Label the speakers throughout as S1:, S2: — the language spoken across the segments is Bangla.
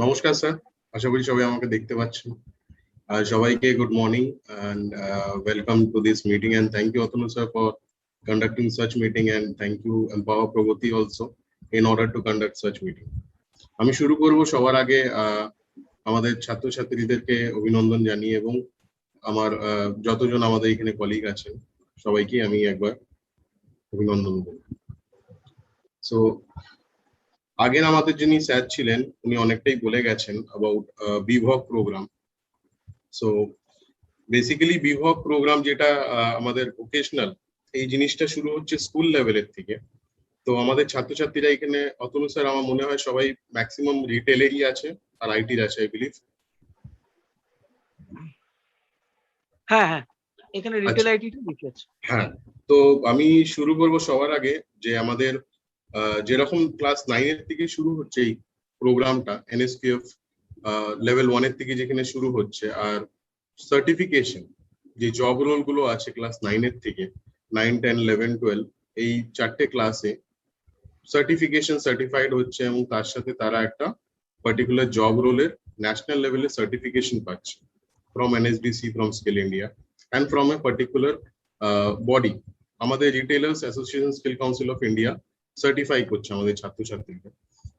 S1: নমস্কার স্যার, আশা করি সবাই আমাকে দেখতে পাচ্ছেন। আর সবাইকে good morning and welcome to this meeting, and thank you Atanu sir for conducting such meeting, and thank you Empower Pragati also in order to conduct such meeting. আমি শুরু করব সবার আগে আমাদের ছাত্রছাত্রীদেরকে অভিনন্দন জানিয়ে এবং আমার যতজন আমাদের এখানে কলিগ আছেন সবাইকে আমি একবার অভিনন্দন দেব। সো আগের আমাদের যিনি স্যার ছিলেন উনি অনেকটাই বলে গেছেন অ্যাবাউট বিভব প্রোগ্রাম। সো বেসিক্যালি বিভব প্রোগ্রাম যেটা আমাদের ভোকেশনাল, এই জিনিসটা শুরু হচ্ছে স্কুল লেভেলের থেকে। তো আমাদের ছাত্রছাত্রীরা এখানে অতনু স্যার আমার মনে হয় সবাই ম্যাক্সিমাম রিটেলেরই আছে আর আইটির আছে আই বিলিভ।
S2: হ্যাঁ হ্যাঁ, এখানে রিটেল আইটিটা বেশি আছে।
S1: হ্যাঁ, তো আমি শুরু করব সবার আগে যে আমাদের যেরকম ক্লাস 9 এর থেকে শুরু হচ্ছে এই প্রোগ্রামটা, এনএসকিউএফ লেভেল 1 এর থেকে যেখানে শুরু হচ্ছে, আর সার্টিফিকেশন যে জব রোল গুলো আছে ক্লাস 9 এর থেকে 9, 10, 11, 12 এই চারটে ক্লাসে সার্টিফিকেশন সার্টিফাইড হচ্ছে এবং তার সাথে তারা একটা পার্টিকুলার জব রোলের ন্যাশনাল লেভেলে সার্টিফিকেশন পাচ্ছে from NSDC, from Skill India and from a particular body. আমাদের retailers association skill council of India certify করছে আমাদের ছাত্রছাত্রীদের।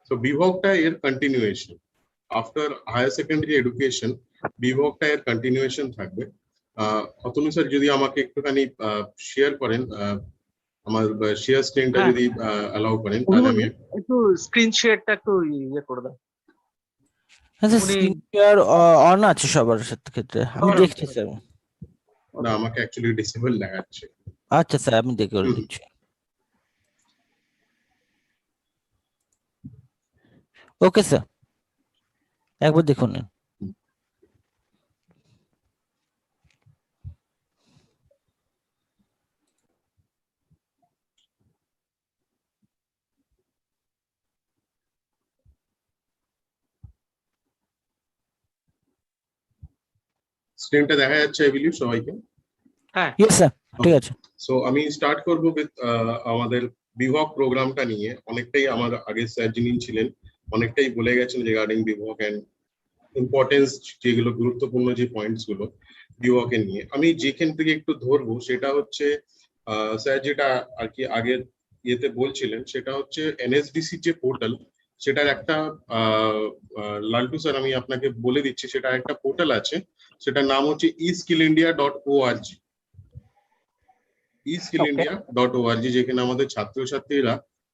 S1: তো বিভগটা এর continuation after higher secondary education, বিভগটা এর কন্টিনিউয়েশন থাকবে। অতনু স্যার যদি আমাকে একটুখানি শেয়ার করেন, আমার শেয়ার স্ক্রিনটা যদি অ্যালাউ করেন তাহলে আমি
S2: একটু স্ক্রিন শেয়ারটা একটু ইয়ে করে দাও।
S3: হ্যাঁ স্যার, স্ক্রিন শেয়ার অন আছে সবার ক্ষেত্রে, আমি দেখছি স্যার।
S1: না, আমাকে অ্যাকচুয়ালি ডিসেবল দেখাচ্ছে।
S3: আচ্ছা স্যার, আমি দেখে করে দিচ্ছি। ওকে স্যার, একবার দেখুন।
S1: স্ক্রিনটা দেখা যাচ্ছে আই বিলিভ সবাইকে?
S2: হ্যাঁ
S3: ইয়েস স্যার, ঠিক আছে।
S1: সো আমি স্টার্ট করব উইথ আমাদের বিভগ প্রোগ্রামটা নিয়ে। অনেকটাই আমার আগে স্যার যিনি ছিলেন অনেকটাই বলে গেছেন রিগার্ডিং বিভগ এন্ড ইম্পর্টেন্স, যেগুলো গুরুত্বপূর্ণ যে পয়েন্টস গুলো বিভগের নিয়ে। আমি যেখান থেকে একটু ধরবো সেটা হচ্ছে স্যার যেটা আর কি আগের ইয়েতে বলছিলেন, সেটা হচ্ছে এনএসডিসি যে পোর্টাল, সেটার একটা লালটু স্যার আমি আপনাকে বলে দিচ্ছি, সেটা একটা পোর্টাল আছে, সেটার নাম হচ্ছে eskillindia.org। eskillindia.org, যেখানে আমাদের ছাত্রছাত্রীরা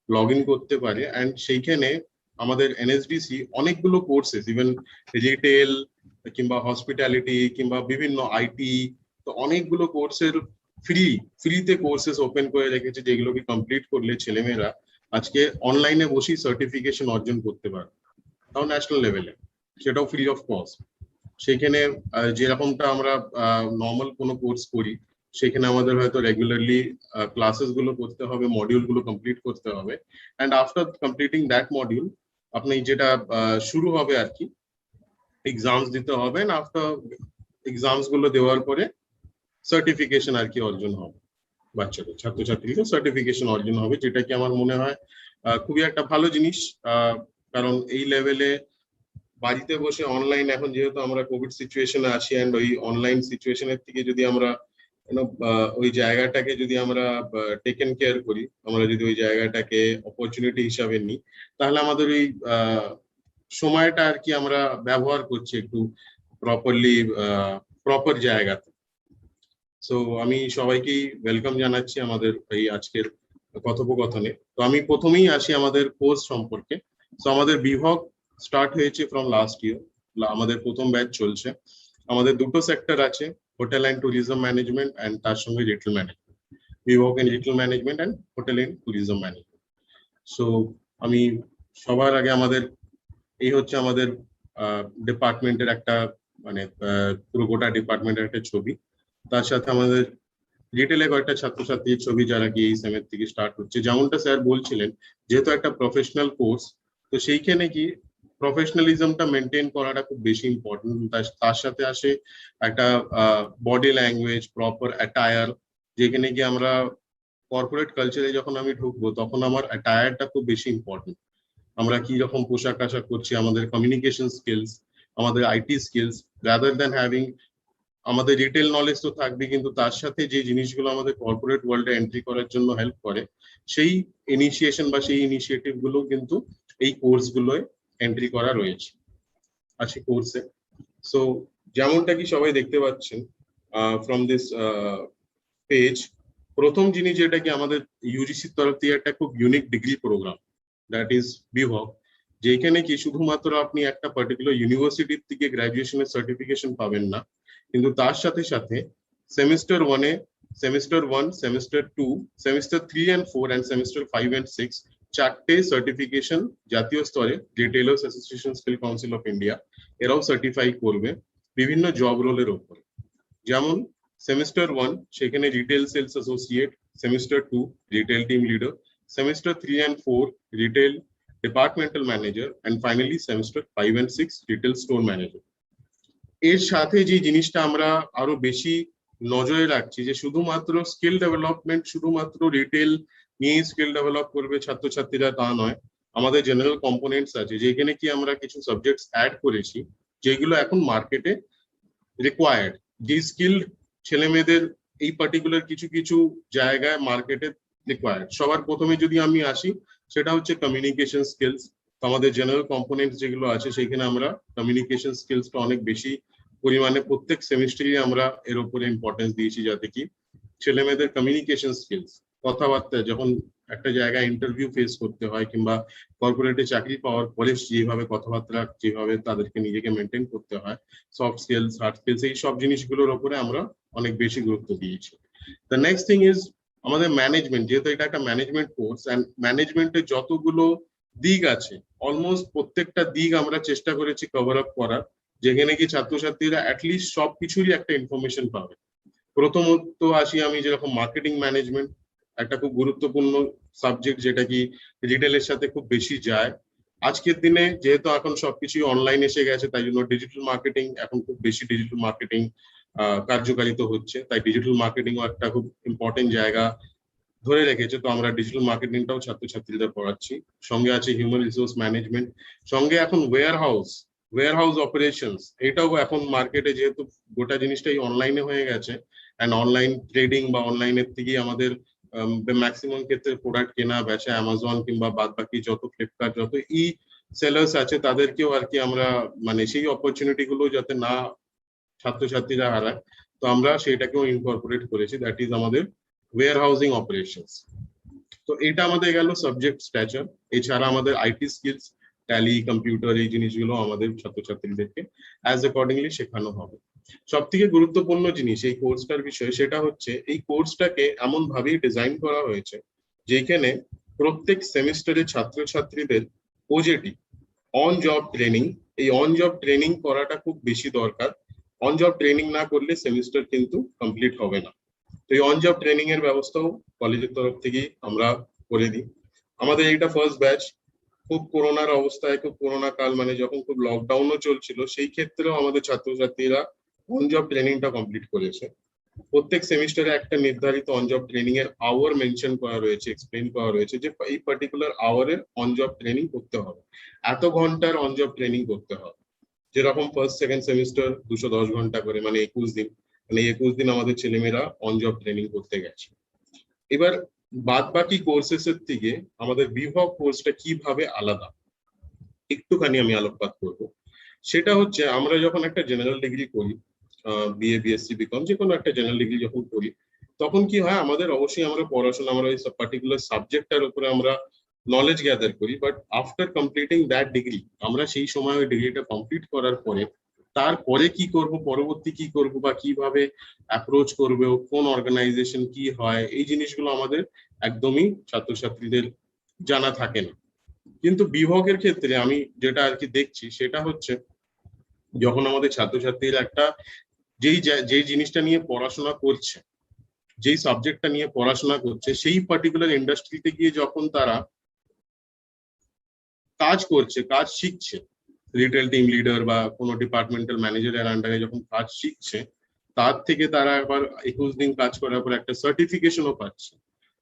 S1: লগ ইন করতে পারে অ্যান্ড সেইখানে আমাদের এনএসডিসি অনেকগুলো কোর্সেস, ইভেন রিটেল কিংবা হসপিটালিটি কিংবা বিভিন্ন আইটি, তো অনেকগুলো কোর্সের ফ্রিতে কোর্সেস ওপেন করে রেখেছে, যেগুলোকে কমপ্লিট করলে ছেলেমেয়েরা আজকে অনলাইনে বসেই সার্টিফিকেশন অর্জন করতে পারে, তাও ন্যাশনাল লেভেলে, সেটাও ফ্রি অফ কস্ট। সেখানে যেরকমটা আমরা নর্মাল কোনো কোর্স করি, সেখানে আমাদের হয়তো রেগুলারলি ক্লাসেস গুলো করতে হবে, মডিউল গুলো কমপ্লিট করতে হবে, and after completing that module আপনি যেটা শুরু হবে আর কি, এক্সামস দিতে হবে, আফটার এক্সামস গুলো দেওয়ার পরে সার্টিফিকেশন আর কি অর্জন হবে, বাচ্চাদের ছাত্রছাত্রীদের সার্টিফিকেশন অর্জন হবে, যেটা কি আমার মনে হয় খুবই একটা ভালো জিনিস। কারণ এই লেভেলে বাড়িতে বসে অনলাইন, এখন যেহেতু আমরা কোভিড সিচুয়েশনে আছি, অ্যান্ড ওই অনলাইন সিচুয়েশনের থেকে যদি আমরা ওই জায়গাটাকে যদি আমরা টেকেন কেয়ার করি, আমরা যদি ওই জায়গাটাকে অপরচুনিটি হিসাবে নিই, তাহলে আমাদের ওই সময়টা আর কি আমরা ব্যবহার করছি একটু প্রপারলি, প্রপার জায়গাতে। সো আমি সবাইকেই ওয়েলকাম জানাচ্ছি আমাদের এই আজকের কথোপকথনে। তো আমি প্রথমেই আসি আমাদের কোর্স সম্পর্কে। তো আমাদের বিভগ স্টার্ট হয়েছে ফ্রম লাস্ট ইয়ার, আমাদের প্রথম ব্যাচ চলছে। আমাদের দুটো সেক্টর আছে, hotel and tourism management and তার সঙ্গে retail management, BVoc in retail management and hotel and tourism management. So আমি সবার আগে আমাদের এই হচ্ছে আমাদের ডিপার্টমেন্টের একটা মানে পুরো গোটা ডিপার্টমেন্টের একটা ছবি, তার সাথে আমাদের রিটেলে কয়েকটা ছাত্রছাত্রীর ছবি যারা কি এই সেমের থেকে স্টার্ট হচ্ছে। যেমনটা স্যার বলছিলেন, যেহেতু একটা প্রফেশনাল কোর্স, তো সেইখানে কি প্রফেশনালিজমটা মেনটেন করাটা খুব বেশি ইম্পর্টেন্ট। তার সাথে আসে একটা বডি ল্যাঙ্গুয়েজ, প্রপার অ্যাটায়ার, যেখানে কি আমরা কর্পোরেট কালচারে যখন আমি ঢুকবো তখন আমার অ্যাটায়ারটা খুব বেশি ইম্পর্টেন্ট। আমরা কি রকম পোশাক আশাক করছি, আমাদের কমিউনিকেশন স্কিলস, আমাদের IT skills, rather than having আমাদের রিটেল নলেজ তো থাকবে, কিন্তু তার সাথে যে জিনিসগুলো আমাদের কর্পোরেট ওয়ার্ল্ডে এন্ট্রি করার জন্য হেল্প করে, সেই ইনিশিয়েশন বা সেই ইনিশিয়েটিভ গুলো কিন্তু এই কোর্স গুলোয় এন্ট্রি করা রয়েছে আছে কোর্সে। সো যেমনটা কি সবাই দেখতে পাচ্ছেন ফ্রম দিস পেজ, প্রথম জিনিস যেটা কি আমাদের ইউজিসির তরফ থেকে একটা খুব unique degree programme, that is BVoc, যেখানে কি শুধুমাত্র আপনি একটা পার্টিকুলার ইউনিভার্সিটির থেকে গ্রাজুয়েশনের সার্টিফিকেশন পাবেন না, কিন্তু তার সাথে সাথে সেমিস্টার 1-এ, semester 1, semester 2, semester 3 and 4 and semester 5 and 6 চারটে সার্টিফিকেশন জাতীয় স্তরে retailers association skill council of India এরাও সার্টিফাই করবে বিভিন্ন জব রোলের উপরে। যেমন সেমিস্টার 1 সেখানে retail sales associate, semester 2 retail team leader, semester 3 and 4 retail departmental manager, and finally semester 5 and 6 retail store manager. এর সাথে যে জিনিসটা আমরা আরো বেশি নজরে রাখছি, যে শুধুমাত্র স্কিল ডেভেলপমেন্ট, শুধুমাত্র রিটেল নিয়ে স্কিল ডেভেলপ করবে ছাত্রছাত্রীরা তা নয়, আমাদের জেনারেল কম্পোনেন্টস আছে যেখানে কি আমরা কিছু সাবজেক্টস অ্যাড করেছি যেগুলো এখন মার্কেটে রিকোয়ার্ড, যে স্কিল ছেলে মেয়েদের এই পার্টিকুলার কিছু কিছু জায়গায় মার্কেটে রিকোয়ার্ড। সবার প্রথমে যদি আমি আসি, সেটা হচ্ছে কমিউনিকেশন স্কিলস। আমাদের জেনারেল কম্পোনেন্টস যেগুলো আছে সেখানে আমরা কমিউনিকেশন স্কিলসটা অনেক বেশি পরিমাণে প্রত্যেক সেমিস্টারে আমরা এর উপরে ইম্পর্টেন্স দিয়েছি, যাতে কি ছেলে মেয়েদের কমিউনিকেশন স্কিলস, কথাবার্তা যখন একটা জায়গায় ইন্টারভিউ ফেস করতে হয় কিংবা কর্পোরেটে চাকরি পাওয়ার পরে যেভাবে কথাবার্তা, যেভাবে তাদেরকে নিজেকে মেনটেন করতে হয়, সফট স্কিলস, হার্ড স্কিলস, এই সব জিনিসগুলোর উপরে আমরা অনেক বেশি গুরুত্ব দিয়েছি। দ্য নেক্সট থিং ইজ আমাদের ম্যানেজমেন্ট, যেহেতু এটা একটা ম্যানেজমেন্ট কোর্স, অ্যান্ড ম্যানেজমেন্টের যতগুলো দিক আছে অলমোস্ট প্রত্যেকটা দিক আমরা চেষ্টা করেছি কভার আপ করার, যেখানে কি ছাত্রছাত্রীরা অ্যাটলিস্ট সবকিছুরই একটা ইনফরমেশন পাবে। প্রথমত আসি আমি, যেরকম মার্কেটিং ম্যানেজমেন্ট একটা খুব গুরুত্বপূর্ণ সাবজেক্ট, যেটা কি রিটেলের সাথে খুব বেশি যায়। আজকের দিনে যেহেতু এখন সবকিছু অনলাইন এসে গেছে, তাই জন্য ডিজিটাল মার্কেটিং এখন খুব বেশি ডিজিটাল মার্কেটিং কার্যকারিত হচ্ছে, তাই ডিজিটাল মার্কেটিং একটা খুব ইম্পর্টেন্ট জায়গা ধরে রেখেছে। তো আমরা ডিজিটাল মার্কেটিংটাও ছাত্রছাত্রীদের পড়াচ্ছি। সঙ্গে আছে হিউম্যান রিসোর্স ম্যানেজমেন্ট, সঙ্গে এখন ওয়্যার হাউস অপারেশনস, এটাও এখন মার্কেটে যেহেতু গোটা জিনিসটাই অনলাইনে হয়ে গেছে, অ্যান্ড অনলাইন ট্রেডিং বা অনলাইনের থেকেই আমাদের ম্যাক্সিমাম ক্ষেত্রে প্রোডাক্ট কেনা বেচা, অ্যামাজন কিংবা বাদ বাকি যত ফ্লিপকার্ট, যত ই সেলার্স আছে, তাদেরকেও আর কি আমরা মানে সেই অপরচুনিটি গুলো যাতে না ছাত্রছাত্রীরা হারায়, তো আমরা সেটাকেও ইনকর্পোরেট করেছি, দ্যাট ইজ আমাদের ওয়্যার হাউসিং অপারেশনস। তো এটা আমাদের গেল সাবজেক্ট স্ট্যাচার। এছাড়া আমাদের আইটি স্কিলস, ট্যালি, কম্পিউটার, এই জিনিসগুলো আমাদের ছাত্রছাত্রীদেরকে অ্যাজ অ্যাকর্ডিংলি শেখানো হবে। সব থেকে গুরুত্বপূর্ণ জিনিস এই কোর্সটার বিষয়ে, সেটা হচ্ছে এই কোর্সটাকে এমন ভাবেই ডিজাইন করা হয়েছে যেখানে প্রত্যেক সেমিস্টারে ছাত্রছাত্রীদের ওজেটি, অন জব ট্রেনিং, এই অন জব ট্রেনিং করাটা খুব বেশি দরকার। অন জব ট্রেনিং না করলে সেমিস্টার কিন্তু কমপ্লিট হবে না। তো এই অন জব ট্রেনিং এর ব্যবস্থাও কলেজের তরফ থেকেই আমরা করে দিই। আমাদের এইটা ফার্স্ট ব্যাচ। খুব করোনার অবস্থায়, খুব করোনা কাল মানে যখন খুব লকডাউনও চলছিল, সেই ক্ষেত্রেও আমাদের ছাত্রছাত্রীরা অন জব ট্রেনিংটা কমপ্লিট করেছে। প্রত্যেক সেমিস্টারে একটা নির্ধারিত অন জব ট্রেনিং এর আওয়ার মেনশন করা রয়েছে, এক্সপ্লেন করা রয়েছে যে এই পার্টিকুলার আওয়ারের অন জব ট্রেনিং করতে হবে, এত ঘন্টার অন জব ট্রেনিং করতে হবে। যেরকম ফার্স্ট সেকেন্ড সেমিস্টার 210 ঘন্টা করে, মানে 21 দিন, মানে 21 দিন আমাদের ছেলেমেয়েরা অন জব ট্রেনিং করতে গেছে। এবার বাদ বাকি কোর্সেস এর থেকে আমাদের বিভব কোর্সটা কিভাবে আলাদা একটুখানি আমি আলোকপাত করব। সেটা হচ্ছে আমরা যখন একটা জেনারেল ডিগ্রি করি, বিএ, বিএসসি, বিকম, যে কোনো একটা জেনারেল ডিগ্রি যখন করি, তখন কি হয় আমাদের অবশ্যই আমরা পড়াশোনা, আমরা ওই পার্টিকুলার সাবজেক্টটার উপরে আমরা নলেজ গ্যাদার করি, but after completing that degree, আমরা সেই সময় ওই ডিগ্রিটা কমপ্লিট করার পরে তারপরে কি করব, পরবর্তী কি করব বা কিভাবে অ্যাপ্রোচ করবে, কোন অর্গানাইজেশন কি হয়, এই জিনিসগুলো আমাদের একদমই ছাত্রছাত্রীদের জানা থাকে না। কিন্তু বিভাগের ক্ষেত্রে আমি যেটা আর কি দেখছি, সেটা হচ্ছে যখন আমাদের ছাত্রছাত্রীরা একটা যেই জিনিসটা নিয়ে পড়াশোনা করছে, যেই সাবজেক্টটা নিয়ে পড়াশোনা করছে, সেই পার্টিকুলার ইন্ডাস্ট্রিতে গিয়ে যখন তারা কাজ করছে, কাজ শিখছে, রিটেল টিম লিডার বা কোনো ডিপার্টমেন্টাল ম্যানেজারের আন্ডারে যখন কাজ শিখছে, তার থেকে তারা আবার 21 দিন কাজ করার পর একটা সার্টিফিকেশনও পাচ্ছে।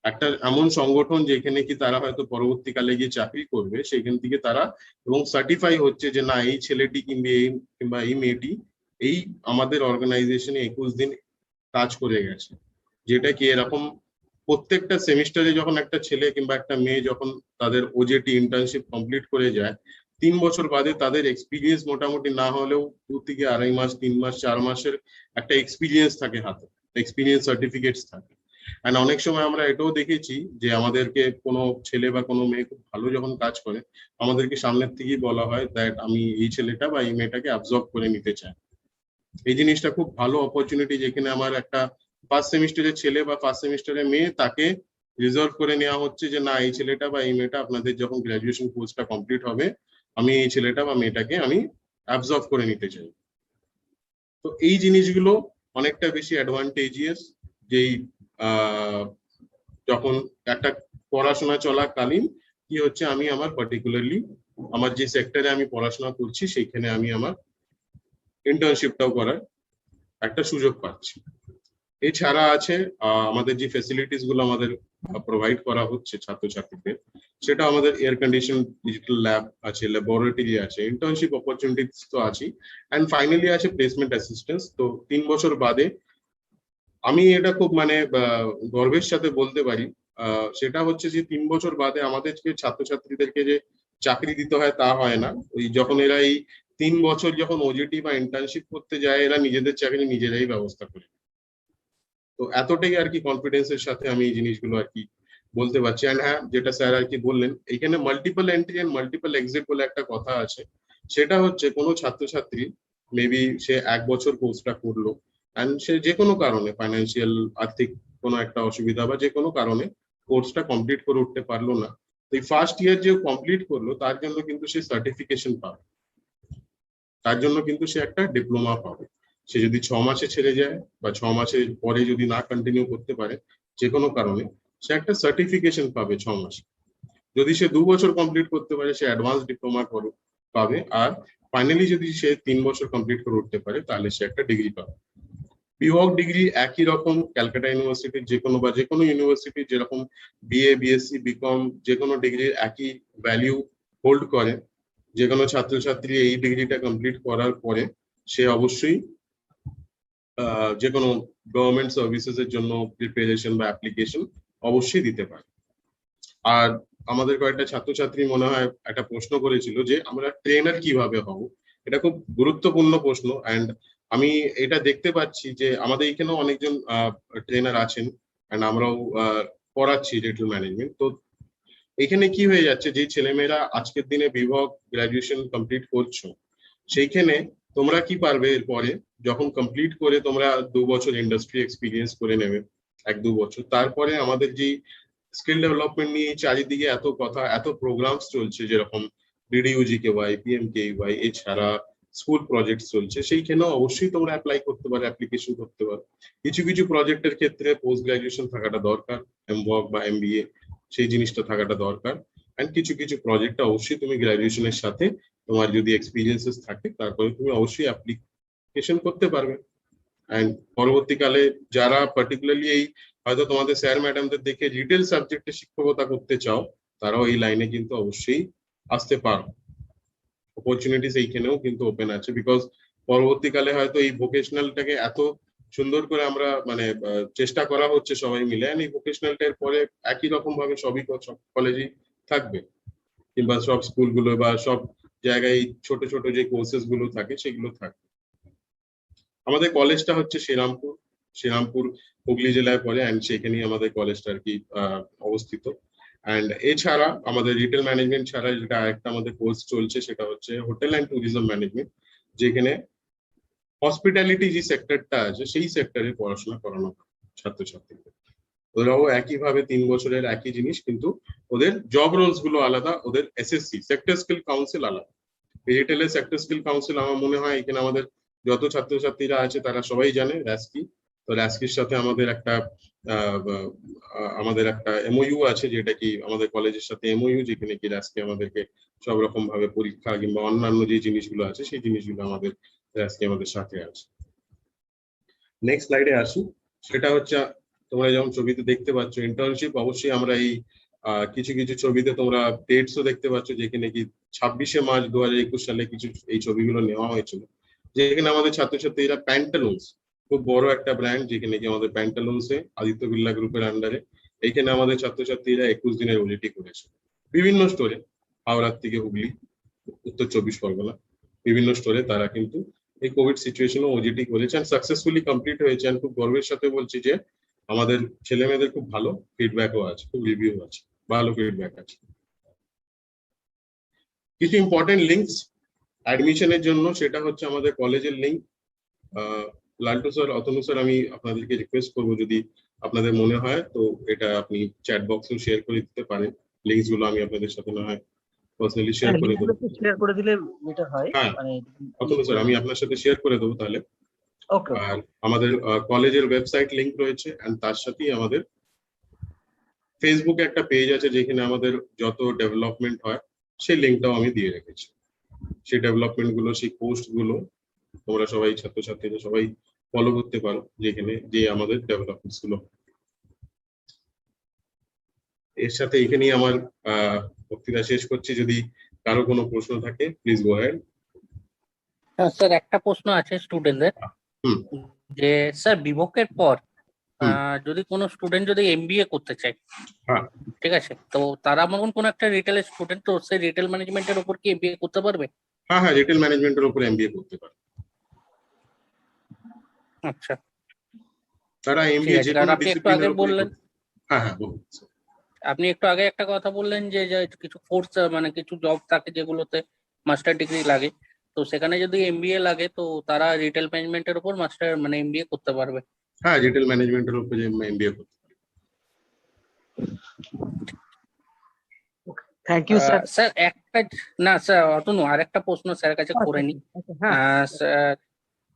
S1: একটা এমন সংগঠন যেখানে কি তারা হয়তো পরবর্তীকালে গিয়ে চাকরি করবে, সেখান থেকে তারা এবং সার্টিফাই হচ্ছে যে না এই ছেলেটি কিংবা এই মেয়েটি এই আমাদের অর্গানাইজেশনে 21 দিন কাজ করে গেছে, যেটা কি এরকম প্রত্যেকটা সেমিস্টারে যখন একটা ছেলে কিংবা একটা মেয়ে যখন তাদের ওজেটি ইন্টার্নশিপ কমপ্লিট করে যায়, 3 বছর বাদে তাদের এক্সপিরিয়েন্স মোটামুটি না হলেও 2 থেকে 2.5 মাস 3 মাস 4 মাসের একটা এক্সপিরিয়েন্স থাকে হাতে, এক্সপিরিয়েন্স সার্টিফিকেটস থাকে। এন্ড অনেক সময় আমরা এটাও দেখেছি যে আমাদেরকে কোনো ছেলে বা কোনো মেয়ে খুব ভালো যখন কাজ করে, আমাদেরকে সামনের থেকেই বলা হয় দ্যাট আমি এই ছেলেটা বা এই মেয়েটাকে অ্যাবজর্ব করে নিতে চাই। এই জিনিসটা খুব ভালো অপরচুনিটি, যেখানে আমার একটা ফার্স্ট সেমিস্টারের ছেলে বা ফার্স্ট সেমিস্টারের মেয়ে তাকে রিজার্ভ করে নেওয়া হচ্ছে যে না এই ছেলেটা বা এই মেয়েটা আপনাদের যখন গ্রাজুয়েশন কোর্সটা কমপ্লিট হবে, আমি এই ছেলেটা বা মেয়েটাকে আমি অ্যাবজর্ব করে নিতে চাই। তো এই জিনিসগুলো অনেকটা বেশি অ্যাডভান্টেজিয়াস, যেই যখন একটা পড়াশোনা চলাকালীন কি হচ্ছে আমি আমার পার্টিকুলারলি আমার যে সেক্টরে আমি পড়াশোনা করছি সেইখানে আমি আমার ইন্টার্নশিপটাও করার একটা সুযোগ পাচ্ছি। এছাড়া আছে আমাদের যে ফ্যাসিলিটিস গুলো আমাদের প্রোভাইড করা হচ্ছে ছাত্রছাত্রীদের, সেটা আমাদের এয়ার কন্ডিশন ডিজিটাল ল্যাব আছে, ল্যাবরেটরি আছে, ইন্টার্নশিপ অপরচুনিটিস তো আছে, এন্ড ফাইনালি আছে প্লেসমেন্ট অ্যাসিস্ট্যান্স। তো 3 বছর বাদে আমি এটা খুব মানে গর্বের সাথে বলতে পারি, সেটা হচ্ছে যে 3 বছর বাদে আমাদেরকে ছাত্রছাত্রীদেরকে যে চাকরি দিতে হয় তা হয় না। ওই যখন এরা এই 3 বছর যখন ওজিটি বা ইন্টার্নশিপ করতে যায়, এরা নিজেদের চাকরি নিজেরাই ব্যবস্থা করে। তো এতটাই আর কি কনফিডেন্সের সাথে আমি এই জিনিসগুলো আর কি বলতে পারছি। এন্ড হ্যাঁ, যেটা স্যার আর কি বললেন, এখানে multiple entry and multiple exit বলে একটা কথা আছে। সেটা হচ্ছে কোনো ছাত্রছাত্রী মেবি সে 1 বছর কোর্সটা করলো এন্ড সে যে কোনো কারণে ফাইন্যান্সিয়াল আর্থিক কোনো একটা অসুবিধা বা যে কোনো কারণে কোর্সটা কমপ্লিট করে উঠতে পারলো না। এই ফার্স্ট ইয়ার যে কমপ্লিট করলো তার জন্য কিন্তু সে সার্টিফিকেশন পাবে, তার জন্য কিন্তু সে একটা ডিপ্লোমা পাবে। সে যদি 6 মাসে ছেড়ে যায় বা 6 মাসের পরে যদি না কন্টিনিউ করতে পারে যে কোনো কারণে, সে একটা সার্টিফিকেশন পাবে 6 মাসে। যদি সে 2 বছর কমপ্লিট করতে পারে সে অ্যাডভান্স ডিপ্লোমা পাবে, আর ফাইনালি যদি সে 3 বছর কমপ্লিট করে উঠতে পারে তাহলে সে একটা ডিগ্রি পাবে। বিভাগ ডিগ্রি একই রকম ক্যালকাটা ইউনিভার্সিটির যে কোনো বা যে কোনো ইউনিভার্সিটির যেরকম বিএ বিএসসি বিকম যে কোনো ডিগ্রির একই ভ্যালিউ হোল্ড করে। যে কোনো ছাত্রছাত্রী এই ডিগ্রিটা কমপ্লিট করার পরে সে অবশ্যই যে কোনো গভর্নমেন্ট সার্ভিসেস এর জন্য প্রিপারেশন বা অ্যাপ্লিকেশন অবশ্যই দিতে পারে। আর আমাদের কয়েকটা ছাত্রছাত্রী মনে হয় একটা প্রশ্ন করেছিল যে আমরা ট্রেনার কিভাবে হব। এটা খুব গুরুত্বপূর্ণ প্রশ্ন, এন্ড আমি এটা দেখতে পাচ্ছি যে আমাদের এখানেও অনেকজন ট্রেনার আছেন এন্ড আমরাও পড়াচ্ছি ডিজিটাল ম্যানেজমেন্ট। তো এখানে কি হয়ে যাচ্ছে, যে ছেলেমেয়েরা আজকের দিনে বিভাগ গ্রাজুয়েশন কমপ্লিট করছো, সেইখানে তোমরা কি পারবে এরপরে যখন কমপ্লিট করে তোমরা 2 বছর ইন্ডাস্ট্রি এক্সপিরিয়েন্স করে নেবে, 1-2 বছর, তারপরে আমাদের যে স্কিল ডেভেলপমেন্ট নিয়ে চারিদিকে এত কথা এত প্রোগ্রামস চলছে, যেরকম DDUGKY PMKY, এছাড়া স্কুল প্রজেক্ট চলছে, সেইখানেও অবশ্যই তোমরা অ্যাপ্লাই করতে পারো, অ্যাপ্লিকেশন করতে পারো। কিছু কিছু প্রজেক্টের ক্ষেত্রে পোস্ট গ্রাজুয়েশন থাকাটা দরকার, MBOC বা MBA সেই জিনিসটা থাকাটা দরকার। এন্ড কিছু কিছু প্রজেক্ট অবশ্যই তুমি গ্রাজুয়েশনের সাথে তোমার যদি এক্সপিরিয়েন্সেস থাকে তারপরে তুমি অবশ্যই অ্যাপ্লিকেশন করতে পারবে। এন্ড পরবর্তীকালে যারা পার্টিকুলারলি এই হয়তো তোমাদের স্যার ম্যাডামদের দেখে রিটেল সাবজেক্টে শিক্ষকতা করতে চাও, তারাও এই লাইনে কিন্তু অবশ্যই আসতে পারো। অপরচুনিটিস এইখানেও কিন্তু ওপেন আছে, বিকজ পরবর্তীকালে হয়তো এই ভোকেশনালটাকে এত সুন্দর করে আমরা মানে চেষ্টা করা হচ্ছে সবাই মিলে, এই ভোকেশনালটার পরে একই রকম ভাবে সবই সব কলেজেই থাকবে, কিংবা সব স্কুলগুলো বা সব জায়গায় ছোট ছোট যে কোর্সেস গুলো থাকে সেগুলো থাকবে। আমাদের কলেজটা হচ্ছে শ্রীরামপুর হুগলি জেলায় পড়ে, এন্ড সেখানেই আমাদের কলেজটা আর কি অবস্থিত। এন্ড এছাড়া আমাদের রিটেল ম্যানেজমেন্ট ছাড়া যেটা আরেকটা আমাদের কোর্স চলছে সেটা হচ্ছে হোটেল এন্ড ট্যুরিজম ম্যানেজমেন্ট, যেখানে হসপিটালিটি যে সেক্টরটা আছে সেই সেক্টরে পড়াশোনা করানো ছাত্রছাত্রীদের। ওরাও একইভাবে 3 বছরের একই জিনিস, কিন্তু ওদের জব রোলস গুলো আলাদা, ওদের SSC সেক্টর স্কিল কাউন্সিল আলাদা। রিটেলের সেক্টর স্কিল কাউন্সিল আমার মনে হয় এখানে আমাদের যত ছাত্রছাত্রীরা আছে তারা সবাই জানে, র্যাস্কি। তো র্যাস্কির সাথে আমাদের একটা MOU আছে, যেটা কি আমাদের কলেজের সাথে MOU, যেখানে কি র্যাস্কি আমাদেরকে সব রকম ভাবে পরীক্ষা কিংবা অন্যান্য যে জিনিসগুলো আছে সেই জিনিসগুলো আমাদের র্যাস্কি আমাদের সাথে আছে। নেক্সট স্লাইডে আসি, সেটা হচ্ছে তোমরা যেমন ছবিতে দেখতে পাচ্ছ ইন্টার্নশিপ অবশ্যই আমরা এই কিছু কিছু ছবিতে তোমরা ডেটসও দেখতে পাচ্ছ যেখানে কি 26শে মার্চ 2021 সালে কিছু এই ছবিগুলো নেওয়া হয়েছিল, যেখানে আমাদের ছাত্রছাত্রীরা প্যান্টালুন্স, খুব বড় একটা ব্র্যান্ড যেখানে কি আমাদের প্যান্টালুন্সে আদিত্য বিড়লা গ্রুপের আন্ডারে এইখানে আমাদের ছাত্রছাত্রীরা 21 দিনের ওজিটি করেছে বিভিন্ন স্টোরে, হাওড়ার থেকে হুগলি, উত্তর 24 পরগনা, বিভিন্ন স্টোরে তারা কিন্তু এই কোভিড সিচুয়েশনে ওজিটি করেছে and সাকসেসফুলি কমপ্লিট হয়েছে। and খুব গর্বের সাথে বলছি যে আমাদের ছেলে মেয়েদের খুব ভালো ফিডব্যাকও আছে, খুব রিভিউ আছে, ভালো ফিডব্যাক আছে। কিছু ইম্পর্টেন্ট লিঙ্কস অ্যাডমিশনের জন্য, সেটা হচ্ছে আমাদের কলেজের link. Laltu sir, Atanu sir, আমি আপনাদেরকে রিকোয়েস্ট করবো যদি আপনাদের মনে হয় তো এটা আপনি চ্যাট বক্সে শেয়ার করে দিতে পারেন, লিঙ্কস গুলো আমি আপনাদের সাথে না হয় পার্সোনালি শেয়ার করে দেবো।
S2: শেয়ার করে দিলে বেটার হয়।
S1: হ্যাঁ,
S2: মানে
S1: অতনু স্যার আমি আপনার সাথে শেয়ার করে দেবো তাহলে।
S2: ওকে,
S1: আর আমাদের কলেজের ওয়েবসাইট লিংক রয়েছে এন্ড তার সাথেই আমাদের ফেসবুকে একটা পেজ আছে যেখানে আমাদের যত ডেভেলপমেন্ট হয় সেই লিংকটাও আমি দিয়ে রেখেছি। সেই ডেভেলপমেন্ট গুলো, সেই পোস্ট গুলো তোমরা সবাই ছাত্রছাত্রীরা সবাই ফলো করতে পারো, যেখানে যে আমাদের ডেভেলপমেন্টস গুলো। এর সাথে এখানেই আমার বক্তৃতা শেষ করছি। যদি কারো কোনো প্রশ্ন থাকে প্লিজ গো হেড।
S4: স্যার একটা প্রশ্ন আছে স্টুডেন্টদের,
S1: হুম।
S4: যে স্যার বিভোগের পর
S1: হুম।
S4: যদি কোনো স্টুডেন্ট যদি এমবিএ করতে চায়,
S1: হ্যাঁ।
S4: ঠিক আছে, তো তারা মনে কোনো একটা রিটেলের স্টুডেন্ট, তো সে রিটেল ম্যানেজমেন্টের উপর কি এমবিএ করতে পারবে?
S1: হ্যাঁ হ্যাঁ, রিটেল ম্যানেজমেন্টের উপর এমবিএ করতে পারে।
S4: আচ্ছা,
S1: তারা
S4: ঠিক
S1: এমবিএ
S4: আছে।
S1: যে
S4: কারণ
S1: কোনো
S4: আপনি একটু
S1: ডিসিপ্লিনের
S4: আগে
S1: উপর।
S4: বললেন,
S1: হ্যাঁ হ্যাঁ বলুন।
S4: আপনি একটু আগে একটা কথা বললেন যে যে কিছু কোর্স মানে কিছু জব থাকে যেগুলোতে মাস্টার ডিগ্রি লাগে, তো সেখানে যদি এমবিএ লাগে তো তারা রিটেল ম্যানেজমেন্টের উপর মাস্টার মানে এমবিএ করতে পারবে।
S1: হ্যাঁ, রিটেল ম্যানেজমেন্টের উপর যে এমবিএ করতে পারে।
S2: Thank you sir.
S4: স্যার একটা, না স্যার অতনু আরেকটা প্রশ্ন স্যারের কাছে করে নি।
S2: হ্যাঁ
S4: স্যার,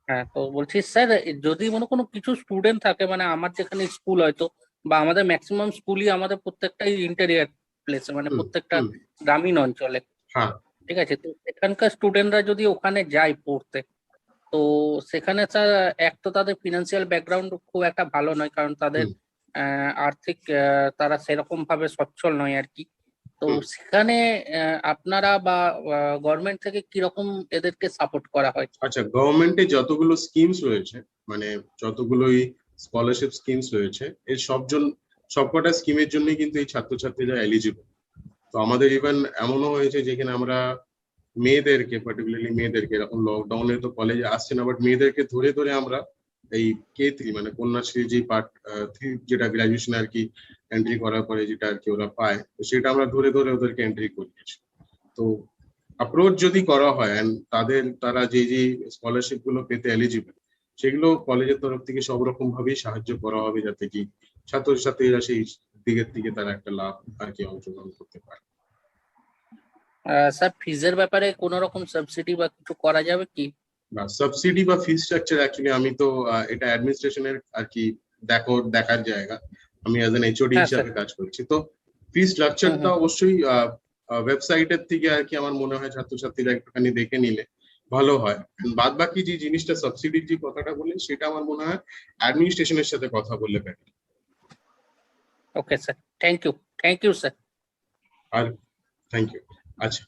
S4: হ্যাঁ, তো বলছি স্যার যদি মনে কোনো কিছু স্টুডেন্ট থাকে, মানে আমার যেখানে স্কুল হয়তো বা আমাদের ম্যাক্সিমাম স্কুলই আমাদের প্রত্যেকটাই ইন্টেরিয়ার প্লেসে, মানে প্রত্যেকটা গ্রামীণ অঞ্চলে,
S1: হ্যাঁ
S4: ঠিক আছে, তো এখানকার স্টুডেন্টরা যদি ওখানে যায় পড়তে, তো সেখানে স্যার এক তো তাদের ফিনান্সিয়াল ব্যাকগ্রাউন্ড খুব একটা ভালো নয়, কারণ তাদের আর্থিক তারা সেরকম ভাবে সচ্ছল নয় আর কি। তো সেখানে আপনারা বা গভর্নমেন্ট থেকে কিরকম এদেরকে সাপোর্ট করা হয়?
S1: আচ্ছা, গভর্নমেন্টে যতগুলো স্কিমস রয়েছে, মানে যতগুলোই স্কলারশিপ স্কিমস রয়েছে, এর সবকটা স্কিমের জন্যই কিন্তু এই ছাত্রছাত্রীরা এলিজিবল। তো আমাদের ইভেন এমনও হয়েছে যেখানে আমরা মেয়েদেরকে, পার্টিকুলারলি মেয়েদেরকে, এরকম লকডাউনে তো কলেজে আসছে না, বাট মেয়েদেরকে ধরে ধরে আমরা এই K3 মানে কন্যাশ্রী যে পার্ট 3 যেটা গ্রাজুয়েশন আর কি এন্ট্রি করার পরে যেটা আর কি ওরা পায়, তো সেটা আমরা ধরে ধরে ওদেরকে এন্ট্রি করিয়েছি। তো অ্যাপ্রোচ যদি করা হয় এন্ড তারা যে যে স্কলারশিপ গুলো পেতে এলিজিবল, সেগুলো কলেজের তরফ থেকে সব রকম ভাবেই সাহায্য করা হবে যাতে কি ছাত্রছাত্রীরা সেই দিকের থেকে তারা একটা লাভ আর কি অংশগ্রহণ করতে পারে।
S4: স্যার ফিজের ব্যাপারে কোন রকম সাবসিডি বা কিছু করা যাবে কি?
S1: না, সাবসিডি বা ফি স্ট্রাকচার অ্যাকচুয়ালি আমি তো এটা অ্যাডমিনিস্ট্রেশনের আর কি দেখার জায়গা। আমি অ্যাজ এন এইচওডি হিসেবে কাজ করছি। তো ফি স্ট্রাকচারটা অবশ্যই ওয়েবসাইটের থেকে আর কি আমার মনে হয় ছাত্রছাত্রীরা একটুখানি দেখে নিলে ভালো হয়। বাদ বাকি যে জিনিসটা সাবসিডির যে কথাটা বললেন সেটা আমার মনে হয় অ্যাডমিনিস্ট্রেশনের সাথে কথা বললে better.
S4: Okay sir, thank you sir.
S1: আর থ্যাংক ইউ। আচ্ছা।